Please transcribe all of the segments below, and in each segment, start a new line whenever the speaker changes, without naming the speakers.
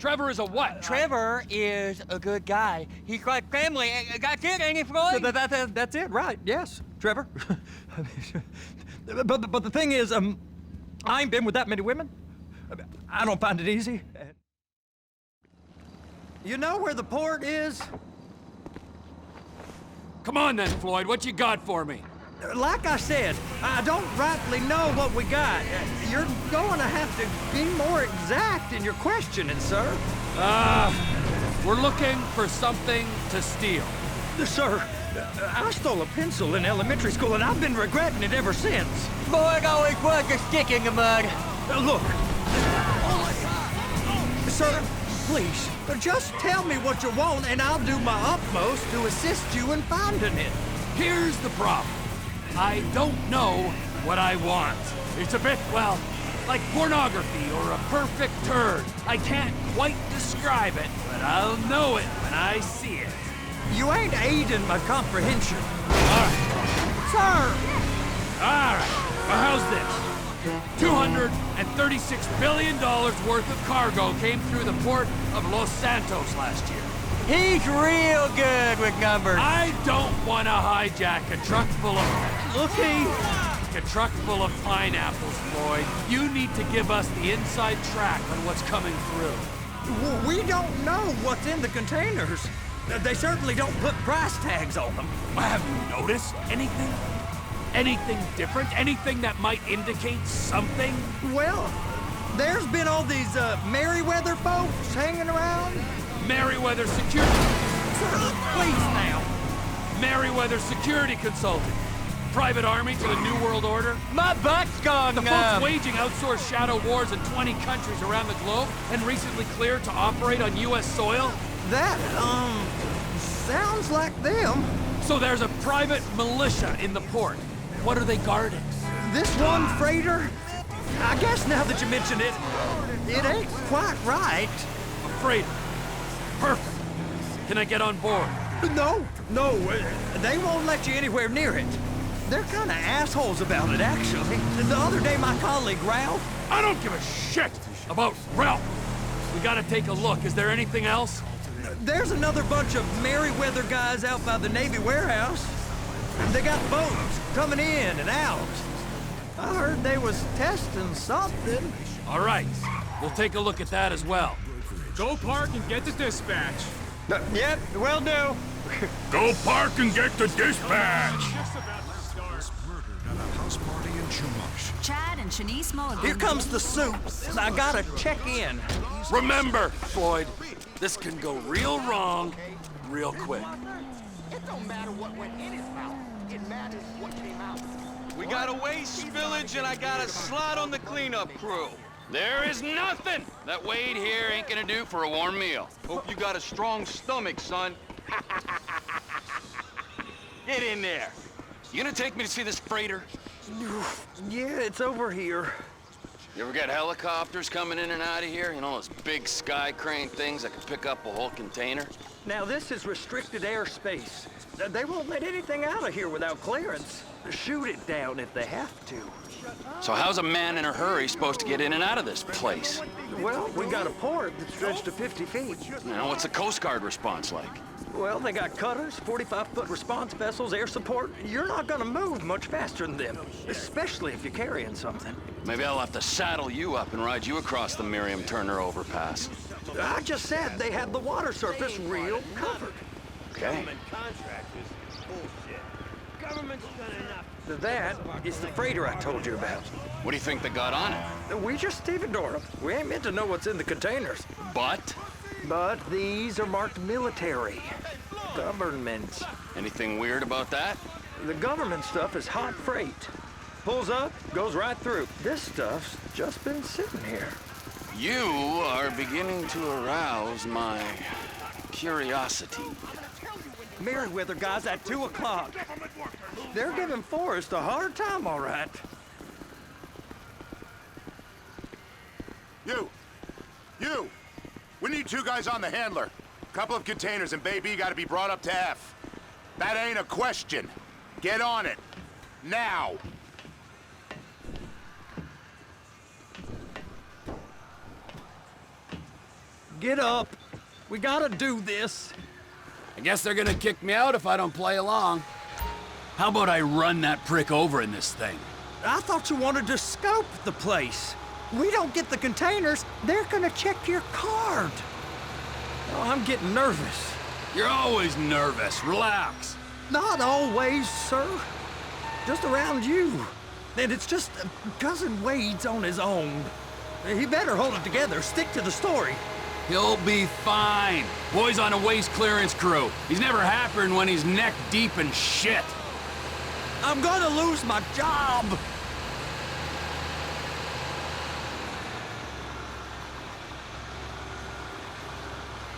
Trevor is a what?
Trevor is a good guy. He's like family. That's it, ain't it, Floyd?
That's it, right? Yes, Trevor. but the thing is, I ain't been with that many women. I don't find it easy. You know where the port is?
Come on then, Floyd, what you got for me?
Like I said, I don't rightly know what we got. You're going to have to be more exact in your questioning, sir.
We're looking for something to steal.
Sir, I stole a pencil in elementary school, and I've been regretting it ever since.
Boy, it always was a stick in the mud.
Look. Sir, please, just tell me what you want, and I'll do my utmost to assist you in finding it.
Here's the problem. I don't know what I want. It's a bit, well, like pornography or a perfect turd. I can't quite describe it, but I'll know it when I see it.
You ain't aiding my comprehension.
All right.
Sir!
All right. Well, how's this? $236 billion worth of cargo came through the port of Los Santos last year.
He's real good with numbers.
I don't want to hijack a truck full of... A truck full of pineapples, Floyd. You need to give us the inside track on what's coming through.
We don't know what's in the containers. They certainly don't put price tags on them.
Have you noticed anything? Anything different? Anything that might indicate something?
Well, there's been all these Merryweather folks hanging around.
Merryweather Security...
Sir, please now.
Merryweather Security Consulting. Private army to the New World Order.
My butt's gone
The
numb.
folks waging outsourced shadow wars in 20 countries around the globe and recently cleared to operate on U.S. soil.
That, sounds like them.
So there's a private militia in the port. What are they guarding?
This one freighter? I guess now that you mention it, it ain't quite right.
A freighter. Perfect. Can I get on board?
No, they won't let you anywhere near it. They're kind of assholes about it, actually. The other day, my colleague, Ralph...
I don't give a shit about Ralph. We gotta take a look. Is there anything else?
There's another bunch of Merryweather guys out by the Navy warehouse. They got boats coming in and out. I heard they was testing something.
All right. We'll take a look at that as well.
Go park and get the dispatch.
Yep, will do.
Go park and get the dispatch.
Just about to start.
Murdered at a house party in Chumash.
Chad and Shanice Mulligan.
Here comes the soup. I gotta check in.
Remember, Floyd, this can go real wrong real quick.
It don't matter what went in his mouth. It matters what came out.
We got a waste spillage and I got a slot on the cleanup crew.
There is nothing that Wade here ain't gonna do for a warm meal.
Hope you got a strong stomach, son. Get in there.
You gonna take me to see this freighter?
Yeah, it's over here.
You ever got helicopters coming in and out of here? You know, those big sky crane things that can pick up a whole container?
Now, this is restricted airspace. They won't let anything out of here without clearance. Shoot it down if they have to.
So how's a man in a hurry supposed to get in and out of this place?
Well, we got a port that's stretched to 50 feet.
You know, what's the Coast Guard response like?
Well, they got cutters, 45-foot response vessels, air support. You're not gonna move much faster than them, especially if you're carrying something.
Maybe I'll have to saddle you up and ride you across the Miriam Turner overpass.
I just said they had the water surface real covered.
Okay.
Contractors, bullshit. Government's done enough.
That is the freighter I told you about.
What do you think they got on it?
We just stevedored them. We ain't meant to know what's in the containers.
But?
But these are marked military. Government.
Anything weird about that?
The government stuff is hot freight. Pulls up, goes right through. This stuff's just been sitting here.
You are beginning to arouse my curiosity.
Merryweather guys at 2 o'clock. They're giving Forrest a hard time, all right.
You! We need 2 guys on the handler. Couple of containers, and Baby gotta be brought up to F. That ain't a question. Get on it. Now!
get up. We gotta do this.
I guess they're gonna kick me out if I don't play along. How about I run that prick over in this thing?
I thought you wanted to scope the place. We don't get the containers, they're gonna check your card. Oh, I'm getting nervous.
You're always nervous. Relax.
Not always, sir. Just around you. And it's just Cousin Wade's on his own. He better hold it together, stick to the story.
He'll be fine. Boy's on a waste clearance crew. He's never happier than when he's neck deep in shit.
I'm gonna lose my job.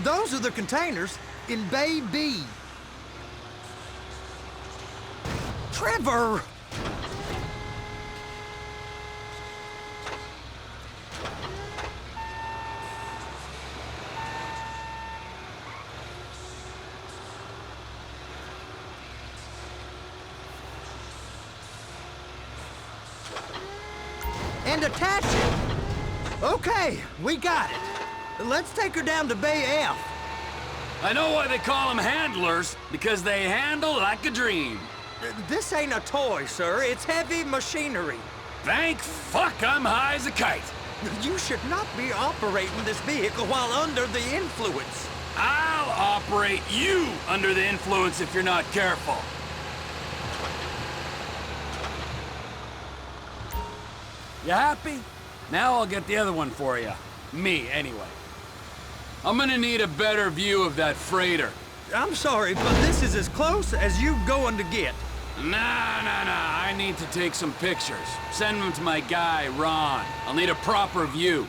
Those are the containers in Bay B. Trevor! And attach it. Okay, we got it. Let's take her down to Bay F.
I know why they call them handlers, because they handle like a dream.
This ain't a toy, sir. It's heavy machinery.
Thank fuck I'm high as a kite.
You should not be operating this vehicle while under the influence.
I'll operate you under the influence if you're not careful. You happy? Now I'll get the other one for you. Me, anyway. I'm gonna need a better view of that freighter.
I'm sorry, but this is as close as you going to get.
Nah. I need to take some pictures. Send them to my guy, Ron. I'll need a proper view.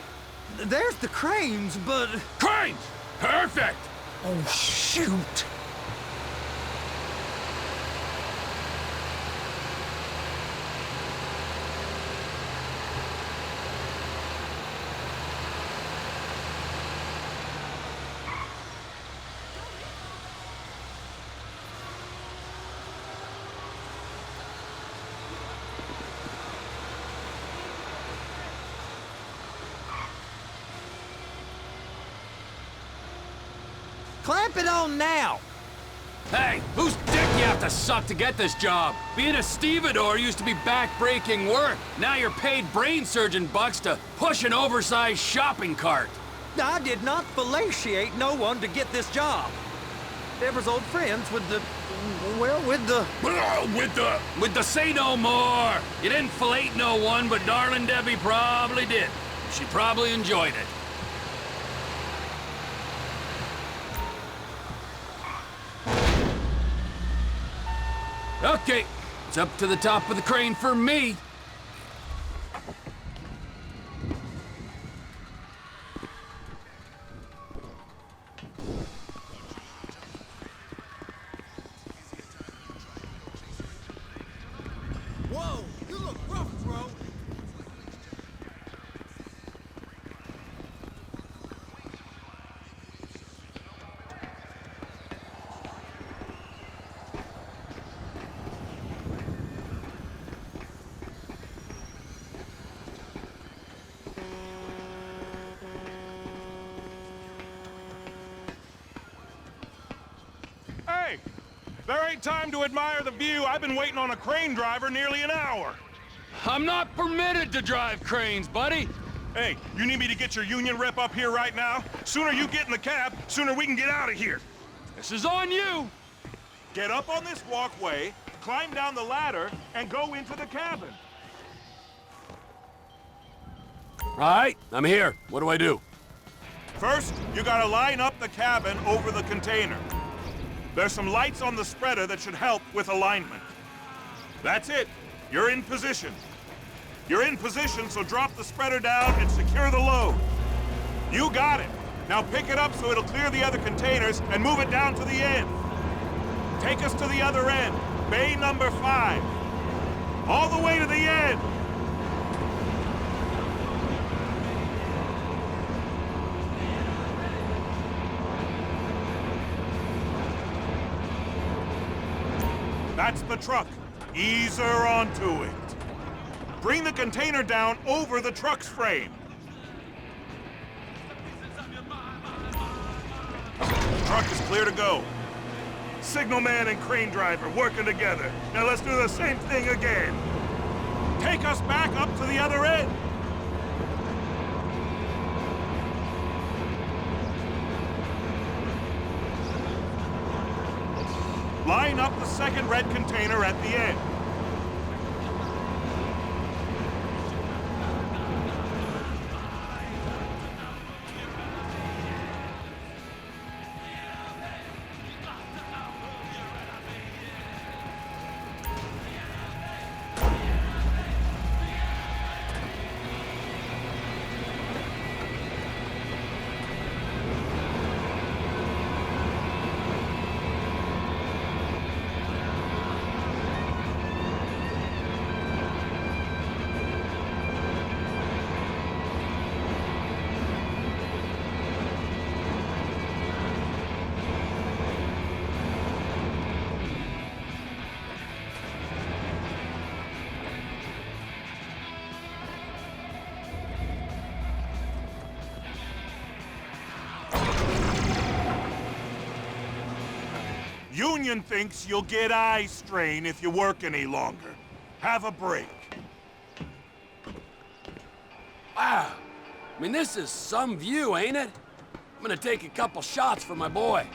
There's the cranes, but...
Cranes! Perfect!
Oh, shoot! Clamp it on now!
Hey, whose dick you have to suck to get this job? Being a stevedore used to be back-breaking work. Now you're paid brain surgeon bucks to push an oversized shopping cart.
I did not fellatiate no one to get this job. Deborah's old friends with the... well, with the...
With the say no more. You didn't fillet no one, but darling Debbie probably did. She probably enjoyed it. Okay, it's up to the top of the crane for me.
Whoa, you look rough, bro.
Hey, there ain't time to admire the view. I've been waiting on a crane driver nearly an hour.
I'm not permitted to drive cranes, buddy.
Hey, you need me to get your union rep up here right now? Sooner you get in the cab, sooner we can get out of here.
This is on you.
Get up on this walkway, climb down the ladder, and go into the cabin.
All right, I'm here. What do I do?
First, you gotta line up the cabin over the container. There's some lights on the spreader that should help with alignment. That's it. You're in position. You're in position, so drop the spreader down and secure the load. You got it. Now pick it up so it'll clear the other containers and move it down to the end. Take us to the other end, bay number 5. All the way to the end. That's the truck. Ease her onto it. Bring the container down over the truck's frame. Truck is clear to go. Signalman and crane driver working together. Now let's do the same thing again. Take us back up to the other end. Line up the second red container at the end. Union thinks you'll get eye strain if you work any longer. Have a break.
Wow. I mean, this is some view, ain't it? I'm gonna take a couple shots for my boy.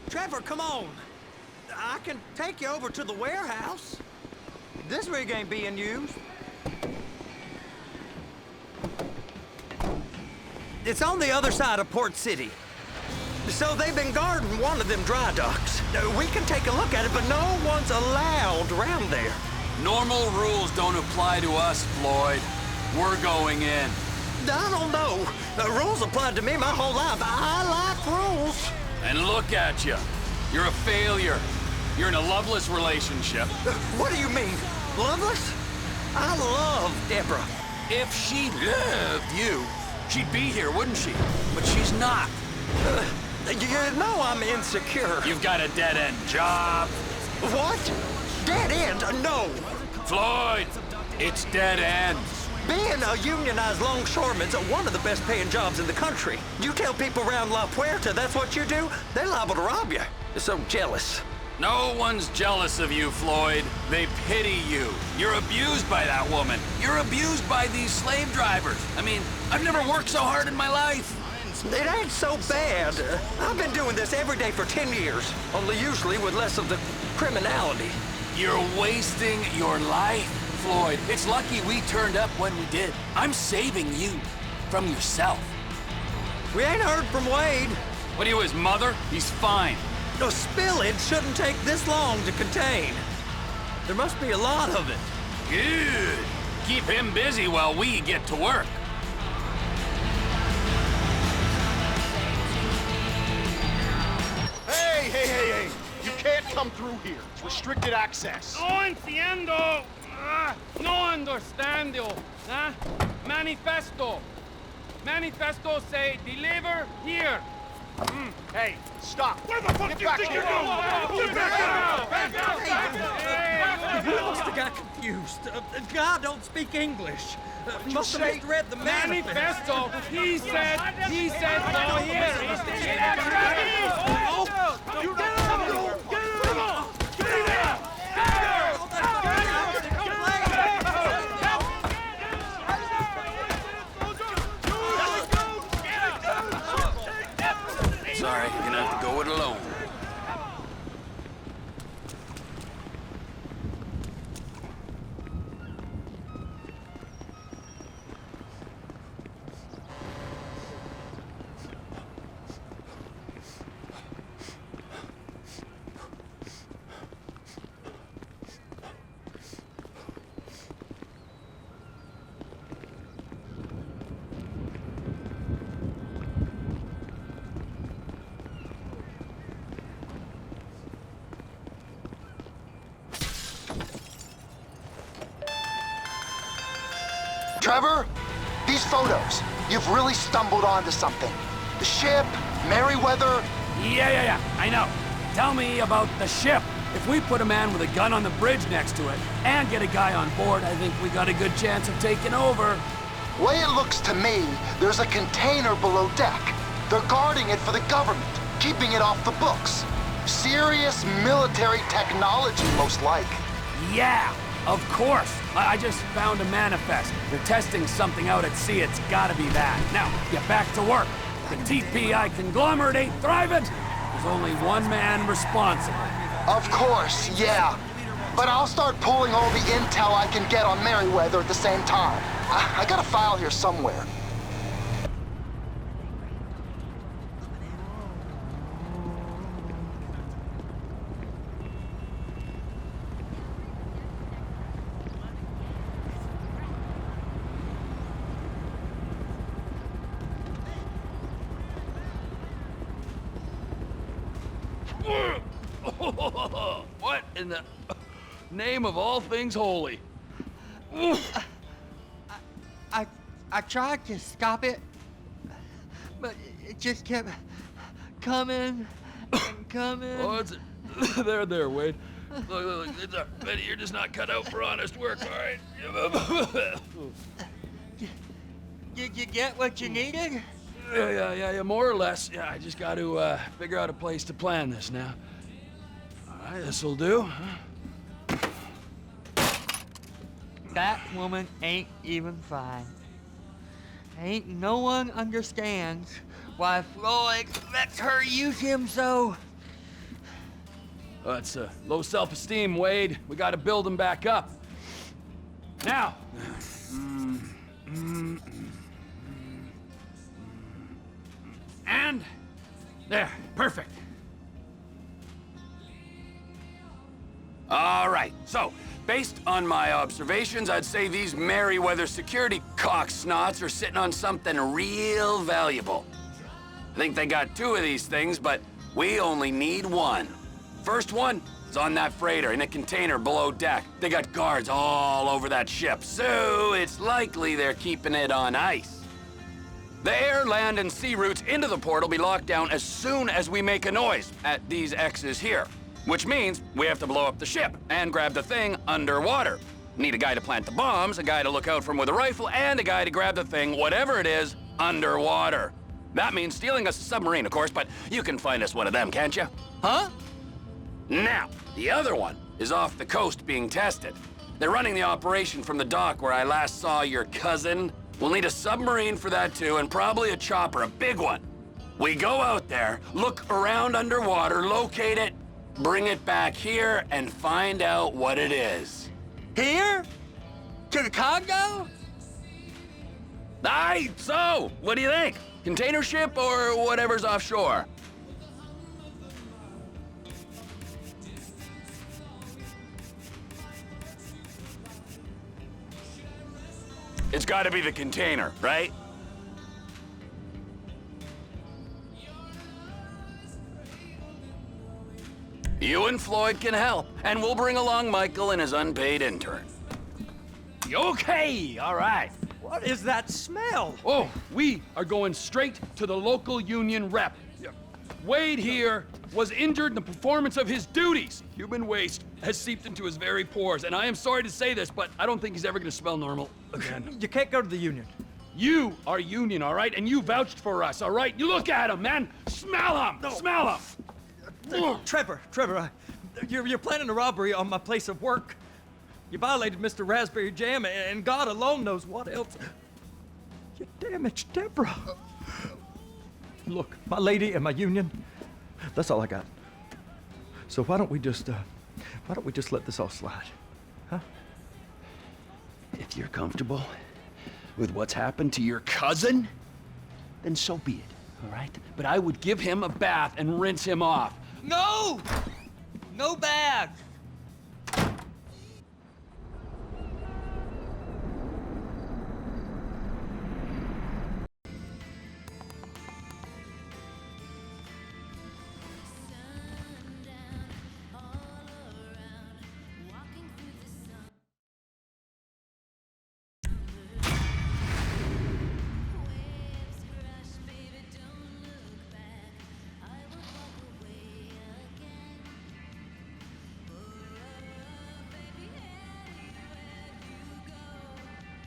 Trevor, come on. I can take you over to the warehouse. This rig ain't being used. It's on the other side of Port City. So they've been guarding one of them dry docks. We can take a look at it, but no one's allowed around there.
Normal rules don't apply to us, Floyd. We're going in.
I don't know. The rules applied to me my whole life. I like rules.
And look at you. You're a failure. You're in a loveless relationship.
What do you mean? Loveless? I love Deborah.
If she loved you, she'd be here, wouldn't she? But she's not.
You know I'm insecure.
You've got a dead-end job.
What? Dead end? No.
Floyd, it's dead end.
Being a unionized longshoreman's one of the best paying jobs in the country. You tell people around La Puerta that's what you do, they're liable to rob you. They're so jealous.
No one's jealous of you, Floyd. They pity you. You're abused by that woman. You're abused by these slave drivers. I mean, I've never worked so hard in my life.
It ain't so bad. I've been doing this every day for 10 years, only usually with less of the criminality.
You're wasting your life, Floyd. It's lucky we turned up when we did. I'm saving you from yourself.
We ain't heard from Wade.
What are you, his mother? He's fine.
The spillage shouldn't take this long to contain. There must be a lot of it.
Good. Keep him busy while we get to work.
Hey! You can't come through here. It's restricted access.
No entiendo. No understando. Manifesto. Manifesto say deliver here.
Hey, stop. Where the fuck do you think you're going?
We must have got confused. God don't speak English. Must have misread the
Manifesto. He said go here.
You go! Come on! Get in there!
Sorry, you're gonna have to go it alone.
Trevor, these photos, you've really stumbled onto something. The ship, Merryweather.
Yeah, I know. Tell me about the ship. If we put a man with a gun on the bridge next to it and get a guy on board, I think we got a good chance of taking over.
Way it looks to me, there's a container below deck. They're guarding it for the government, keeping it off the books. Serious military technology, most like.
Yeah, of course. I just found a manifest. They're testing something out at sea. It's gotta be that. Now, get back to work. The TPI conglomerate ain't thriving. There's only one man responsible.
Of course, yeah. But I'll start pulling all the intel I can get on Merryweather at the same time. I got a file here somewhere.
What in the name of all things holy?
I tried to stop it, but it just kept coming and coming.
Oh, it's there, Wade. Look, it's a pity you're just not cut out for honest work, all right?
Did you get what you needed?
Yeah, more or less. Yeah, I just got to figure out a place to plan this now. All right, this'll do.
That woman ain't even fine. Ain't no one understands why Floyd lets her use him so.
Oh, it's low self-esteem, Wade. We got to build him back up. Now. And there, perfect. All right, so based on my observations, I'd say these Merryweather security cocksnots are sitting on something real valuable. I think they got 2 of these things, but we only need 1. First one is on that freighter in a container below deck. They got guards all over that ship, so it's likely they're keeping it on ice. The air, land, and sea routes into the port will be locked down as soon as we make a noise at these X's here. Which means we have to blow up the ship and grab the thing underwater. Need a guy to plant the bombs, a guy to look out for him with a rifle, and a guy to grab the thing, whatever it is, underwater. That means stealing us a submarine, of course, but you can find us one of them, can't you? Huh? Now, the other one is off the coast being tested. They're running the operation from the dock where I last saw your cousin. We'll need a submarine for that too, and probably a chopper, a big one.
We go out there, look around underwater, locate it, bring it back here, and find out what it is.
Here? To the Congo?
Aye, so, what do you think? Container ship or whatever's offshore? It's gotta be the container, right? You and Floyd can help, and we'll bring along Michael and his unpaid intern.
Okay, all right.
What is that smell?
Oh, we are going straight to the local union rep. Wade here was injured in the performance of his duties. Human waste has seeped into his very pores, and I am sorry to say this, but I don't think he's ever gonna smell normal again.
You can't go to the union.
You are union, all right? And you vouched for us, all right? You look at him, man. Smell him. No. Smell him.
Trevor, you're planning a robbery on my place of work. You violated Mr. Raspberry Jam, and God alone knows what else. You damaged Deborah. Look, my lady and my union, that's all I got. So why don't we just let this all slide, huh?
If you're comfortable with what's happened to your cousin, then so be it, all right? But I would give him a bath and rinse him off.
No! No bath!